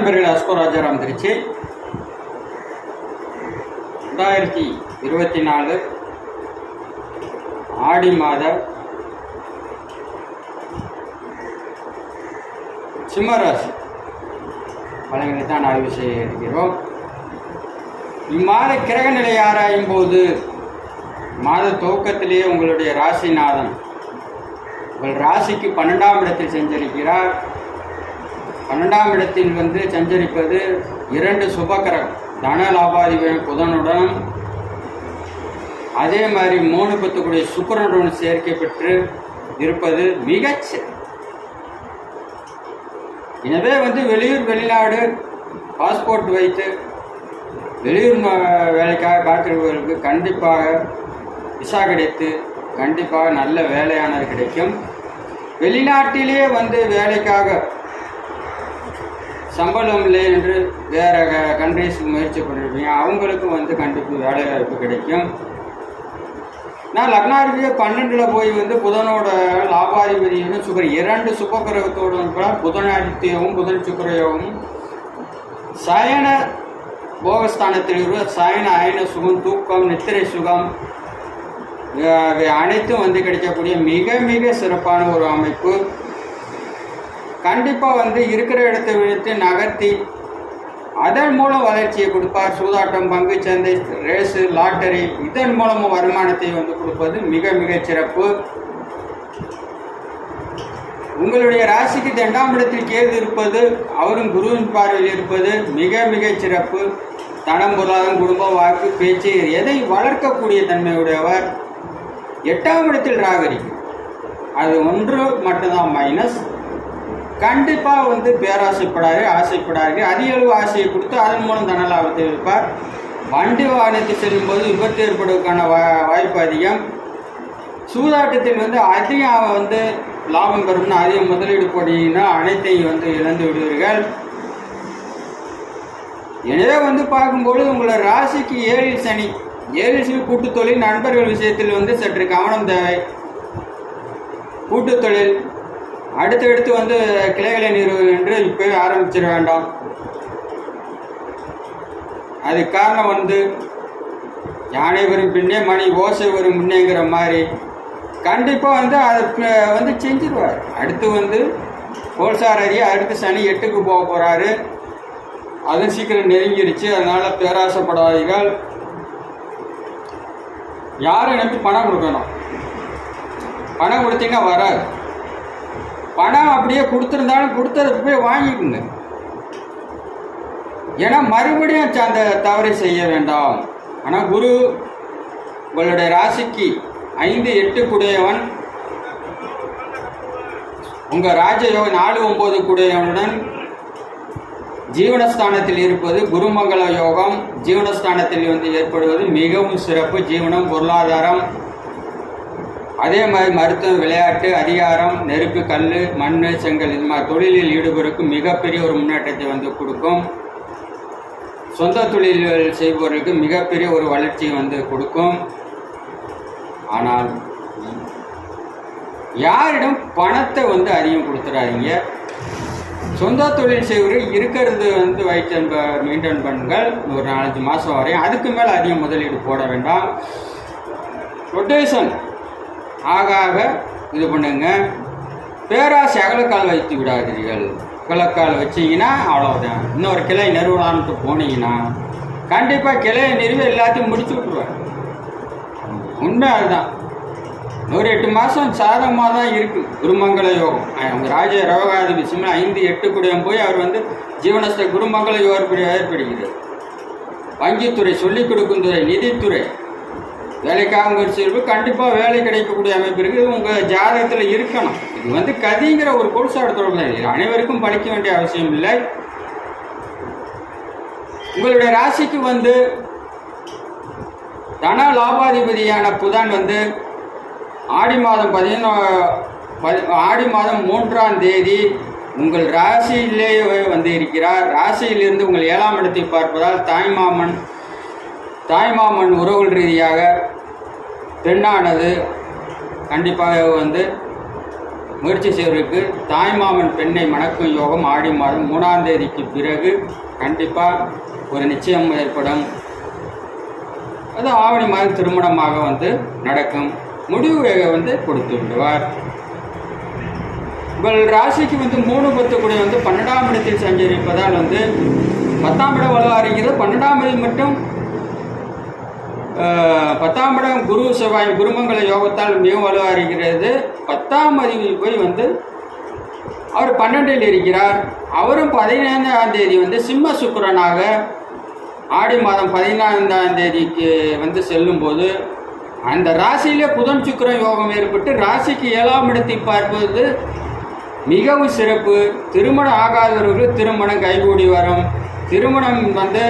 நண்பர்கள் அஸ்கோ ராஜாராம் திருச்சி 2024 ஆடி மாத சிம்மராசி பலன்களை தான் ஆய்வு செய்ய இருக்கிறோம். இம்மாத கிரக நிலை ஆராயும் போது மாத துவக்கத்திலேயே உங்களுடைய ராசிநாதன் உங்கள் ராசிக்கு 12ஆம் இடத்தில் சஞ்சரிக்கிறார். 12ஆம் இடத்தில் சஞ்சரிப்பது 2 சுபக்கிரகம், தன லாபாதிபதி புதனுடனும் அதே மாதிரி 3 பத்துக்குடைய சுக்கிரனுடன் சேர்க்கை பெற்று இருப்பது மிகச். எனவே வெளியூர் வெளிநாடு பாஸ்போர்ட் வைத்து வெளியூர் வேலைக்காக காத்திருப்பவர்களுக்கு கண்டிப்பாக விசா கிடைத்து கண்டிப்பாக நல்ல வேலையானது கிடைக்கும். வெளிநாட்டிலே வேலைக்காக சம்பளம் இல்லை என்று வேறு கண்ட்ரிஸ் முயற்சி பண்ணிருப்பீங்க, அவங்களுக்கும் கண்டிப்பாக வேலை வாய்ப்பு கிடைக்கும். நான் லக்னாதிபதியை 12ல் போய் புதனோட லாபாதிபதியும் சுக்கர 2 சுபக்கிரகத்தோடு கூட புதன் ஆதித்யவும் புதன் சுக்கரயோகமும் சயன போகஸ்தானத்தில் சயன அயன சுகம் தூக்கம் நித்திரை சுகம் அனைத்தும் கிடைக்கக்கூடிய மிக மிக சிறப்பான ஒரு அமைப்பு. கண்டிப்பாக இருக்கிற இடத்தை விழுத்து நகர்த்தி அதன் மூலம் வளர்ச்சியை கொடுப்பார். சூதாட்டம், பங்கு சந்தை, ரேஸு, லாட்டரி இதன் மூலமும் வருமானத்தை கொடுப்பது மிக மிக சிறப்பு. உங்களுடைய ராசிக்கு 2ஆம் இடத்தில் கேது இருப்பது, அவரும் குருவின் பார்வையில் இருப்பது மிக மிக சிறப்பு. தனம், பொருளாதாரம், குடும்பம், வாக்கு, பேச்சு எதை வளர்க்கக்கூடிய தன்மையுடையவர். 8ஆம் இடத்தில் ராகரி, அது ஒன்று மட்டும்தான் மைனஸ். கண்டிப்பாக பேராசைப்படாது, ஆசைப்படாது, அதிக அளவு ஆசையை கொடுத்து அதன் மூலம் தன லாபத்தை வைப்பார். வண்டி வாகனத்தை செல்லும்போது விபத்து ஏற்படுவதற்கான வாய்ப்பு அதிகம். சூதாட்டத்தில் அதிகம் லாபம் பெறும்னா அதிக முதலீடு போட்டீங்கன்னா அனைத்தையும் இழந்து விடுவீர்கள். எனவே பார்க்கும்பொழுது உங்களை ராசிக்கு 7 சனி, 7 சனி கூட்டுத்தொழில் நண்பர்கள் விஷயத்தில் சற்று கவனம் தேவை. கூட்டுத்தொழில் அடுத்தடுத்து கிளைகளை நிறுவு என்று இப்போவே ஆரம்பிச்சிட வேண்டாம். அதுக்கு காரணம் யானை வரும் பின்னே மணி ஓசை வரும் முன்னேங்கிற மாதிரி கண்டிப்பாக அதை செஞ்சிருவார். அடுத்து கோல்சார் அறிய அடுத்து சனி 8க்கு போக போகிறாரு. அதுவும் சீக்கிரம் நெருங்கிருச்சு. அதனால் பேராசைப்படாதீர்கள். யாரும் நம்பி பணம் கொடுக்கணும். பணம் கொடுத்தீங்கன்னா வராது. பணம் அப்படியே கொடுத்துருந்தாலும் கொடுத்ததை போய் வாங்கிக்குங்க. ஏன்னா மறுபடியும் அந்த தவறை செய்ய வேண்டாம். ஆனால் குரு உங்களுடைய ராசிக்கு 5, 8 கூடையவன், உங்கள் ராஜயோகம் 4, 9 கூடையவனுடன் ஜீவனஸ்தானத்தில் இருப்பது குருமங்கள யோகம். ஜீவனஸ்தானத்தில் ஏற்படுவது மிகவும் சிறப்பு. ஜீவனம், பொருளாதாரம், அதே மாதிரி மருத்துவம், விளையாட்டு, அதிகாரம், நெருப்பு, கல், மண், செங்கல் இது மாதிரி தொழிலில் ஈடுபடுவதற்கு மிகப்பெரிய ஒரு முன்னேற்றத்தை கொடுக்கும். சொந்த தொழில்கள் செய்பவர்களுக்கு மிகப்பெரிய ஒரு வளர்ச்சியை கொடுக்கும். ஆனால் யாரிடம் பணத்தை அதிகம் கொடுத்துடாதீங்க. சொந்த தொழில் செய்வர்கள் இருக்கிறது வைத்து மெயின்டைன் பண்ணுங்கள் ஒரு 4-5 மாதம் வரையும். அதுக்கு மேலே அதிகம் முதலீடு போட வேண்டாம். ரொட்டேஷன் ஆக இது பண்ணுங்க. பேராசை அகலக்கால் வைத்து விடாதீர்கள். அகலக்கால் வச்சிங்கன்னா அவ்வளோதான். இன்னொரு கிளை நிறுவலான்ட்டு போனீங்கன்னா கண்டிப்பாக கிளையை நிறுவி எல்லாத்தையும் முடிச்சு விட்ருவேன். உண்மை அதுதான். 8 மாதம் சாதகமாக தான் இருக்குது. குருமங்கள யோகம் அவங்க ராஜ ரோகாதிபதி 5, 8 கூடியம் போய் அவர் ஜீவனஸ்த குருமங்கள யோகம் ஏற்படுகிறது. வங்கித்துறை, சொல்லிக் கொடுக்கும் துறை, நிதித்துறை, வேலைக்காக முயற்சி கண்டிப்பாக வேலை கிடைக்கக்கூடிய அமைப்பு இருக்குது. உங்கள் ஜாதகத்தில் இருக்கணும். இது கதிங்கிற ஒரு கோல்சாடு தொடர்பு அனைவருக்கும் படிக்க வேண்டிய அவசியம் இல்லை. உங்களுடைய ராசிக்கு தன லாபாதிபதியான புதன் ஆடி மாதம் 3ஆம் தேதி உங்கள் ராசியிலேயே இருக்கிறார். ராசியிலிருந்து உங்கள் 7ஆம் இடத்தை பார்ப்பதால் தாய்மாமன் உறவுகள் ரீதியாக பெண்ணானது கண்டிப்பாக முயற்சி செய்வதற்கு தாய்மாமன் பெண்ணை மணக்கும் யோகம் ஆடி மாதம் 3ஆம் தேதிக்கு பிறகு கண்டிப்பாக ஒரு நிச்சயம் ஏற்படும். அது ஆவணி மாதம் திருமணமாக வந்து நடக்கும். முடிவு வந்து கொடுத்து விடுவார். உங்கள் ராசிக்கு வந்து 3 கூட வந்து 12ஆம் இடத்தில் சஞ்சரிப்பதால் வந்து 10ஆம் இடம் வலுவாகிறது. 12ஆம் இடம் மட்டும் 10ஆம் இடம் குரு செவ்வாய் குருமங்கல யோகத்தால் மிகவும் வலுவாகிறது. 10ஆம் அதிபதி போய் வந்து அவர் 12இல் இருக்கிறார். அவரும் 15ஆம் தேதி வந்து சிம்ம சுக்கிரனாக ஆடி மாதம் 15ஆம் தேதிக்கு வந்து செல்லும்போது அந்த ராசியிலே புதன் சுக்கிரன் யோகம் ஏற்பட்டு ராசிக்கு 7ஆம் இடத்தை பார்ப்பது மிகவும் சிறப்பு. திருமணம் ஆகாதவர்களுக்கு திருமணம் கைகூடி வரும். திருமணம் வந்து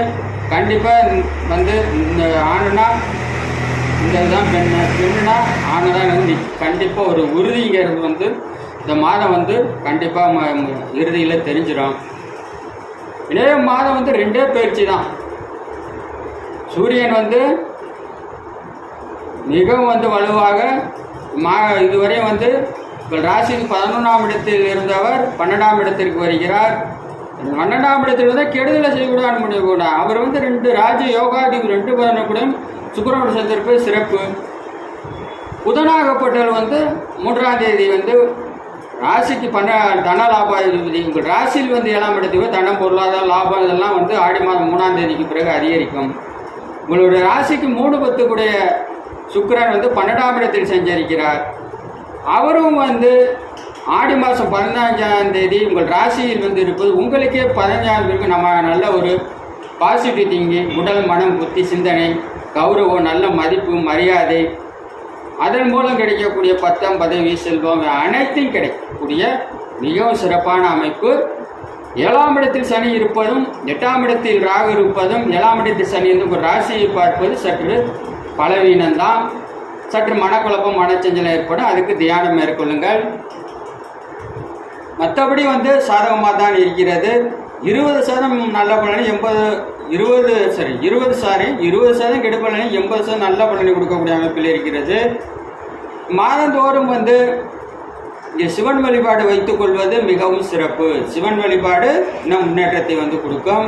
கண்டிப்பாக வந்து ஆணுனா இந்த இதுதான் பெண்ணுனா ஆணுதான் வந்து கண்டிப்பாக ஒரு உறுதிங்கிறது வந்து இந்த மாதம் வந்து கண்டிப்பாக இறுதியில் தெரிஞ்சிடும். இதே மாதம் வந்து 2 பயிற்சி தான். சூரியன் வந்து மிகவும் வந்து வலுவாக இதுவரையும் வந்து ராசிக்கு 11ஆம் இடத்தில் இருந்தவர் 12ஆம் இடத்திற்கு வருகிறார். 12ஆம் இடத்தில் வந்து கெடுதலை செய்யக்கூடாது முடியக்கூட அவர் வந்து 2 ராஜ யோகாதிபதி 2 கூட சுக்கிரனோட சேர்ந்திருப்பது சிறப்பு. புதனாகப்பட்டவர் வந்து 3ஆம் தேதி வந்து ராசிக்கு தன லாபாதிபதி உங்கள் ராசியில் வந்து 7ஆம் இடத்துக்கு தனம் பொருளாதார லாபம் இதெல்லாம் வந்து ஆடி மாதம் 3ஆம் தேதிக்கு பிறகு அதிகரிக்கும். உங்களுடைய ராசிக்கு 3 கூடிய சுக்கிரன் வந்து 12ஆம் இடத்தில் சஞ்சரிக்கிறார். அவரும் வந்து ஆடி மாதம் 15ஆம் தேதி உங்கள் ராசியில் வந்து இருப்பது உங்களுக்கே 15ஆம் தேதிக்கு நம்ம நல்ல ஒரு பாசிட்டிவ் திங்கிங், உடல் மனம் புத்தி சிந்தனை கௌரவம் நல்ல மதிப்பு மரியாதை அதன் மூலம் கிடைக்கக்கூடிய பட்டம் பதவி செல்வம் அனைத்தும் கிடைக்கக்கூடிய மிகவும் சிறப்பான அமைப்பு. 7ஆம் இடத்தில் சனி இருப்பதும் 8ஆம் இடத்தில் ராகு இருப்பதும் 7ஆம் இடத்தில் சனி வந்து ஒரு ராசியை பார்ப்பது சற்று பலவீனம்தான். சற்று மனக்குழப்பம் மனச்சஞ்சலம் ஏற்படும். அதுக்கு தியானம் மேற்கொள்ளுங்கள். மற்றபடி வந்து சாதகமாக தான் இருக்கிறது. 20% நல்ல பலனை 20% கெடுபலனை 80% நல்ல பலனை கொடுக்கக்கூடிய அமைப்பில் இருக்கிறது. மாதந்தோறும் வந்து இங்கே சிவன் வழிபாடு வைத்துக் கொள்வது மிகவும் சிறப்பு. சிவன் வழிபாடு இன்னும் முன்னேற்றத்தை வந்து கொடுக்கும்.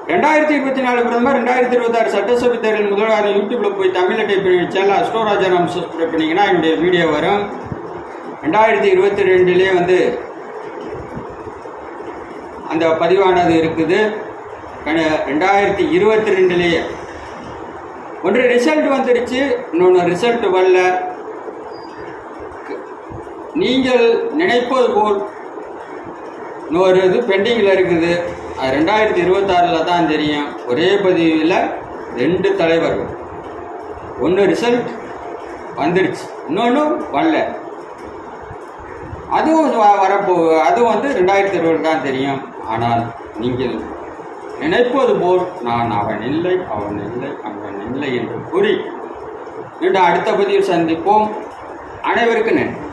2024 பிரதமர் 2026 சட்டசபை தேர்தல் முதல்வர் யூடியூப்பில் போய் தமிழில் டைப் பண்ணி சேனல் அஸ்ட்ரோராஜா நம்ம சப்ஸ்கிரைப் பண்ணிங்கன்னா என்னுடைய வீடியோ வரும். 2022 வந்து அந்த பதிவானது இருக்குது. 2022 ஒன்று ரிசல்ட் வந்துடுச்சு, இன்னொன்று ரிசல்ட் வரல. நீங்கள் நினைப்பது போல் இன்னொரு இது பெண்டிங்கில் இருக்குது. அது 2026 தான் தெரியும். ஒரே பதிவில் 2 தலைவர்கள், ஒன்று ரிசல்ட் வந்துடுச்சு, இன்னொன்று வரல. அதுவும் அதுவும் வந்து 2020 தான் தெரியும். ஆனால் நீங்கள் நினைப்பது போல் நான் அவன் இல்லை என்று கூறி அடுத்த பதிவில் சந்திப்போம். அனைவருக்கும் நன்றி.